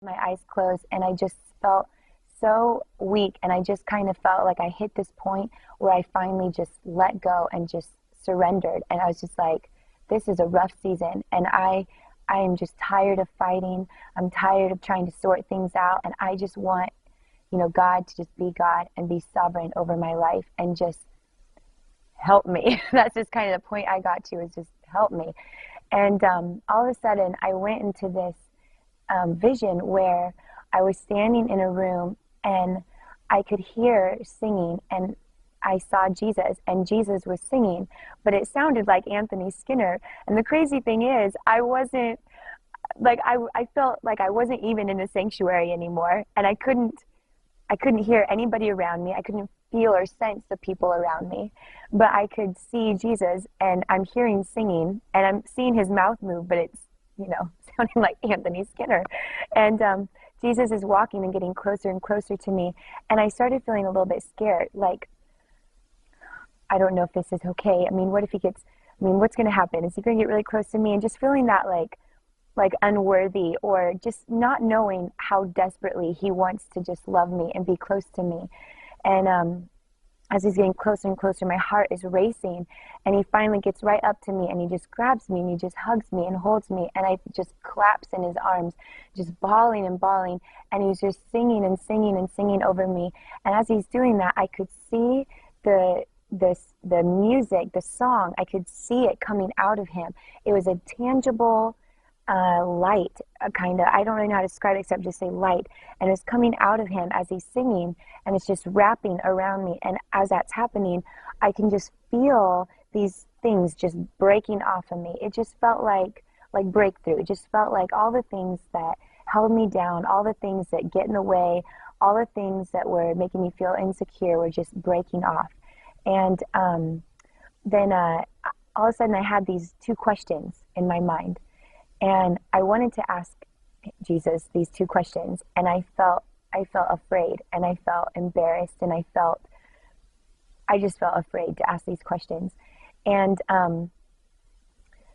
my eyes closed, and I just felt so weak, and I just kind of felt like I hit this point where I finally just let go and just surrendered. And I was just like, this is a rough season, and I am just tired of fighting. I'm tired of trying to sort things out, and I just want, God to just be God and be sovereign over my life and just help me. That's just kind of the point I got to, is just help me. And all of a sudden, I went into this vision where I was standing in a room and I could hear singing, and I saw Jesus, and Jesus was singing, but it sounded like Anthony Skinner. And the crazy thing is, I wasn't, like, I felt like I wasn't even in a sanctuary anymore, and I couldn't hear anybody around me. I couldn't feel or sense the people around me, but I could see Jesus, and I'm hearing singing, and I'm seeing his mouth move, but it's, sounding like Anthony Skinner. And Jesus is walking and getting closer and closer to me, and I started feeling a little bit scared, like, I don't know if this is okay. I mean, what if he gets, what's going to happen? Is he going to get really close to me? And just feeling that like unworthy, or just not knowing how desperately he wants to just love me and be close to me. And as he's getting closer and closer, my heart is racing, and he finally gets right up to me, and he just grabs me, and he just hugs me and holds me, and I just collapse in his arms, just bawling and bawling, and he's just singing and singing and singing over me. And as he's doing that, I could see the music, the song, I could see it coming out of him. It was a tangible light, kind of, I don't really know how to describe it except just say light, and it's coming out of him as he's singing, and it's just wrapping around me. And as that's happening, I can just feel these things just breaking off of me. It just felt like breakthrough. It just felt like all the things that held me down, all the things that get in the way, all the things that were making me feel insecure were just breaking off. And then all of a sudden I had these two questions in my mind. And I wanted to ask Jesus these two questions, and I felt afraid, and I felt embarrassed, and I just felt afraid to ask these questions. And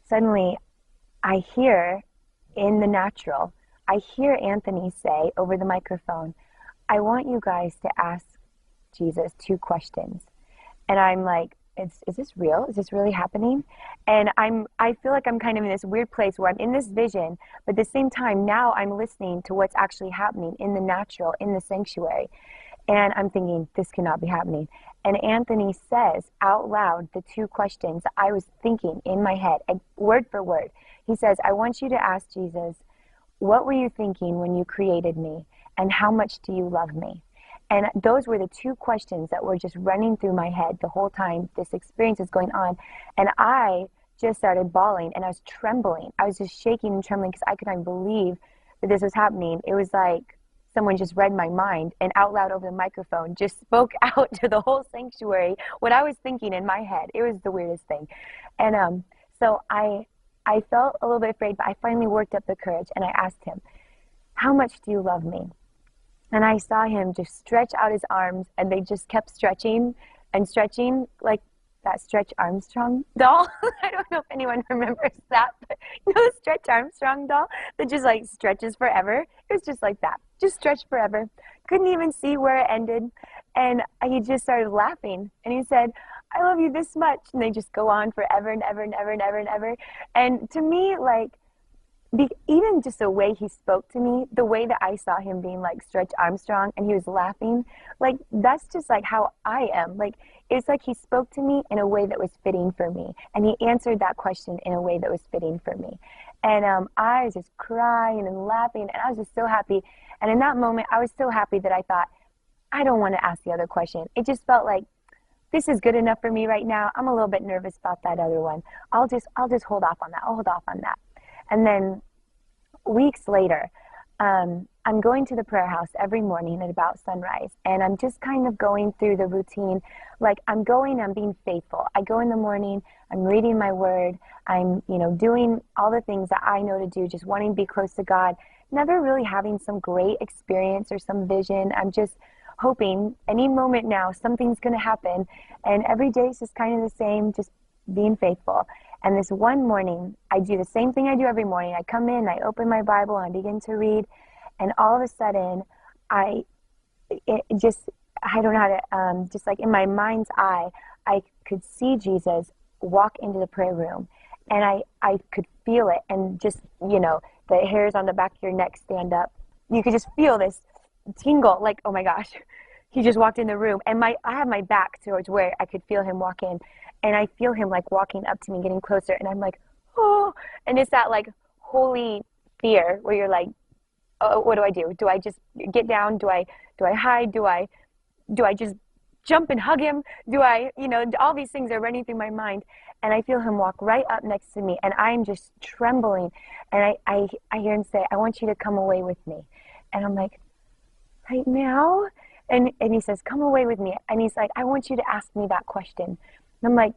suddenly I hear in the natural, I hear Anthony say over the microphone, I want you guys to ask Jesus two questions. And I'm like, is this real? Is this really happening? And I feel like I'm kind of in this weird place where I'm in this vision, but at the same time, now I'm listening to what's actually happening in the natural, in the sanctuary. And I'm thinking, this cannot be happening. And Anthony says out loud the two questions I was thinking in my head, word for word. He says, I want you to ask Jesus, what were you thinking when you created me? And how much do you love me? And those were the two questions that were just running through my head the whole time this experience is going on. And I just started bawling, and I was trembling. I was just shaking and trembling because I could not believe that this was happening. It was like someone just read my mind and out loud over the microphone just spoke out to the whole sanctuary what I was thinking in my head. It was the weirdest thing. And so I felt a little bit afraid, but I finally worked up the courage, and I asked him, how much do you love me? And I saw him just stretch out his arms, and they just kept stretching and stretching, like that Stretch Armstrong doll. I don't know if anyone remembers that, but the Stretch Armstrong doll that just like stretches forever. It was just like that, just stretched forever. Couldn't even see where it ended. And he just started laughing, and he said, I love you this much. And they just go on forever and ever and ever and ever and ever. And to me, like, even just the way he spoke to me, the way that I saw him being like Stretch Armstrong, and he was laughing, like, that's just like how I am. Like, it's like he spoke to me in a way that was fitting for me, and he answered that question in a way that was fitting for me. And I was just crying and laughing, and I was just so happy. And in that moment, I was so happy that I thought, I don't want to ask the other question. It just felt like, this is good enough for me right now. I'm a little bit nervous about that other one. I'll just hold off on that. I'll hold off on that. And then weeks later, I'm going to the prayer house every morning at about sunrise, and I'm just kind of going through the routine. Like, I'm being faithful. I go in the morning, I'm reading my word, I'm, doing all the things that I know to do, just wanting to be close to God, never really having some great experience or some vision. I'm just hoping any moment now something's going to happen, and every day is just kind of the same, just being faithful. And this one morning, I do the same thing I do every morning. I come in, I open my Bible, and I begin to read, And all of a sudden, I it just, I don't know how to, just like in my mind's eye, I could see Jesus walk into the prayer room, and I could feel it, and just, the hairs on the back of your neck stand up. You could just feel this tingle, like, oh my gosh, he just walked in the room. And I have my back towards where I could feel him walk in, and I feel him like walking up to me, getting closer, and I'm like, oh, and it's that like holy fear where you're like, oh, what do I do? Do I just get down? Do I hide? Do I just jump and hug him? Do I, all these things are running through my mind, and I feel him walk right up next to me, and I'm just trembling, and I hear him say, I want you to come away with me. And I'm like, right now? And he says, come away with me. And he's like, I want you to ask me that question. And I'm like,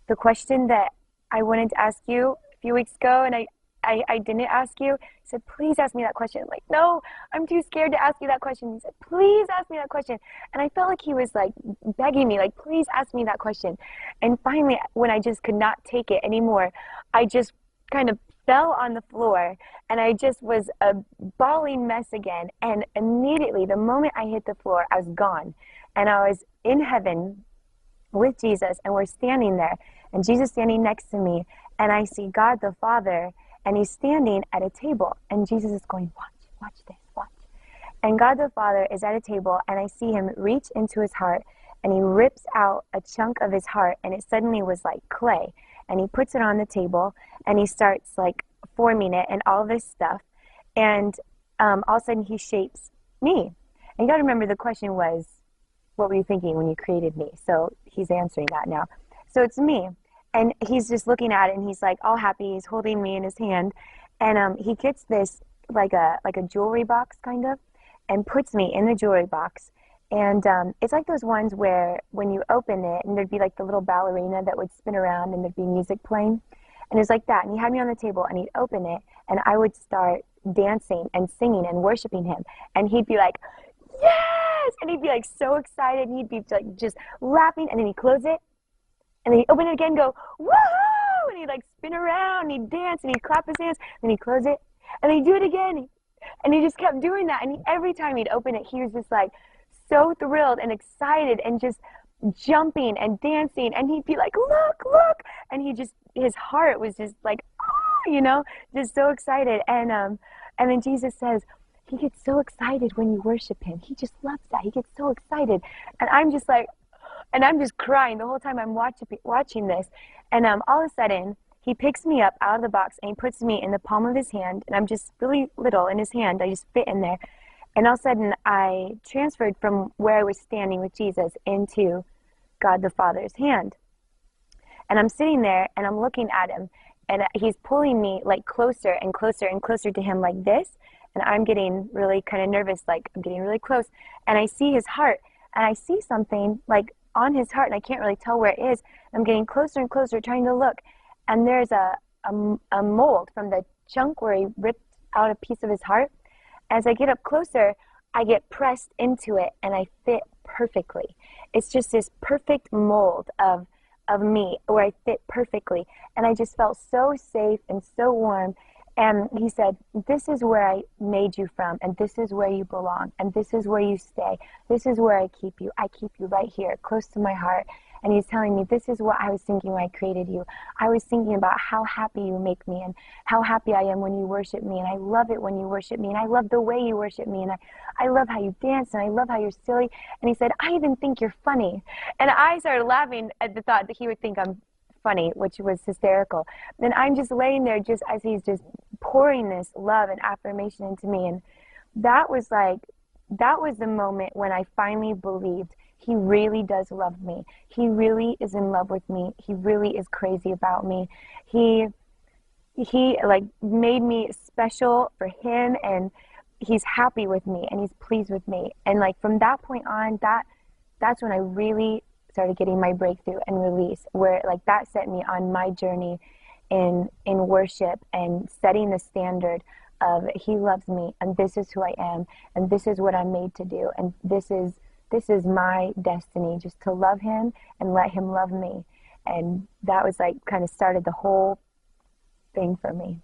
the question that I wanted to ask you a few weeks ago, and I didn't ask you. He said, please ask me that question. I'm like, no, I'm too scared to ask you that question. He said, please ask me that question. And I felt like he was like begging me, like, please ask me that question. And finally, when I just could not take it anymore, I just kind of fell on the floor, and I just was a bawling mess again. And immediately, the moment I hit the floor, I was gone. And I was in heaven with Jesus, and we're standing there, and Jesus standing next to me, and I see God the Father, and he's standing at a table, and Jesus is going, watch this, watch. And God the Father is at a table, and I see him reach into his heart, and he rips out a chunk of his heart, and it suddenly was like clay, and he puts it on the table, and he starts like forming it and all this stuff, and all of a sudden he shapes me. And you got to remember, the question was, what were you thinking when you created me? So he's answering that now. So it's me. And he's just looking at it, and he's like all happy. He's holding me in his hand, and he gets this like a jewelry box kind of, and puts me in the jewelry box. And it's like those ones where when you open it, and there'd be like the little ballerina that would spin around, and there'd be music playing, and it was like that. And he had me on the table, and he'd open it, and I would start dancing and singing and worshiping him, and he'd be like, yes, and he'd be like so excited, and he'd be like just laughing, and then he'd close it. And then he'd open it again and go, woohoo! And he'd like spin around, and he'd dance, and he'd clap his hands, and then he'd close it, and then he'd do it again. And he just kept doing that. And every time he'd open it, he was just like so thrilled and excited and just jumping and dancing. And he'd be like, look, look. And his heart was just like, oh, just so excited. And then Jesus says, he gets so excited when you worship him. He just loves that. He gets so excited. And I'm just like, and I'm just crying the whole time I'm watching this. And all of a sudden, he picks me up out of the box, and he puts me in the palm of his hand. And I'm just really little in his hand. I just fit in there. And all of a sudden, I transferred from where I was standing with Jesus into God the Father's hand. And I'm sitting there, and I'm looking at him. And he's pulling me like closer and closer and closer to him like this. And I'm getting really kind of nervous, like I'm getting really close. And I see his heart. And I see something like on his heart, and I can't really tell where it is. I'm getting closer and closer, trying to look, and there's a mold from the chunk where he ripped out a piece of his heart. As I get up closer, I get pressed into it, and I fit perfectly. It's just this perfect mold of me where I fit perfectly, and I just felt so safe and so warm. And he said, this is where I made you from, and this is where you belong, and this is where you stay. This is where I keep you. I keep you right here, close to my heart. And he's telling me, this is what I was thinking when I created you. I was thinking about how happy you make me, and how happy I am when you worship me, and I love it when you worship me, and I love the way you worship me, and I love how you dance, and I love how you're silly. And he said, I even think you're funny. And I started laughing at the thought that he would think I'm funny, which was hysterical. And I'm just laying there just as he's just pouring this love and affirmation into me. And that was the moment when I finally believed he really does love me. He really is in love with me. He really is crazy about me. He like made me special for him, and he's happy with me, and he's pleased with me. And like from that point on, that's when I really started getting my breakthrough and release, where like that set me on my journey in worship and setting the standard of he loves me, and this is who I am, and this is what I'm made to do, and this is my destiny, just to love him and let him love me. And that was like kind of started the whole thing for me.